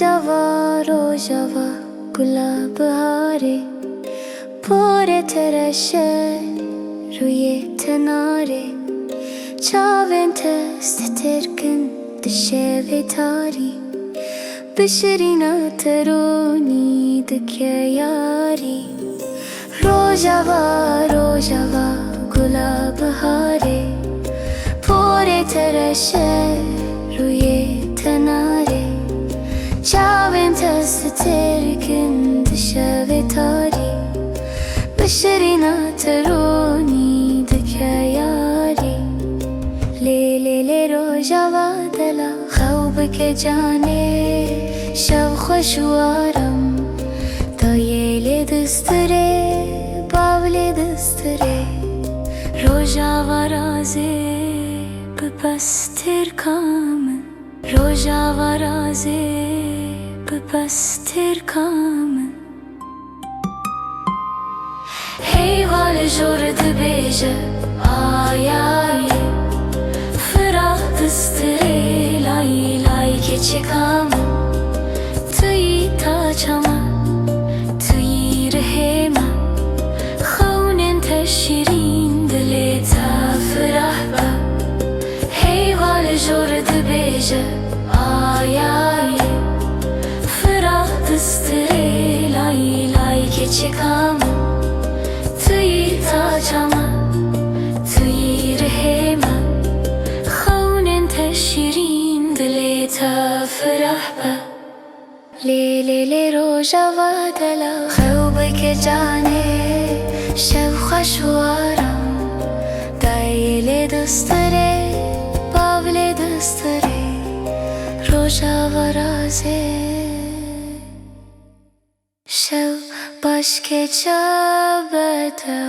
रोजावा गुलाब हारे Pore tereşe ruye tenare Çavente steterkin dışeve tari Bişirina teroni dike yari Rojava gulab hare Pore tereşe ruye tenare Çavente steterkin dışeve tari Bişirina teroni dike yari Le rojava dela خوب के जाने शब खुशवारम Dayele distire bavle distire Rojava raze bepastir kamen Rojava raze bepastir kamen Hey vale jord beje ay ay Ferah distire lay keçikam Tüy taçama Tüy rehema Khaunen teşirin dile ta ferahba Hey vale jord beje ay ay Ferah distire lay keçikam Tüy taçama Tüy rehema Khaunen teşirin dile ta ferahba ले रोजावा दला خوب के जाने शब खुशवारम Dayele distire bavle distire Rojava raze शब baş के çabete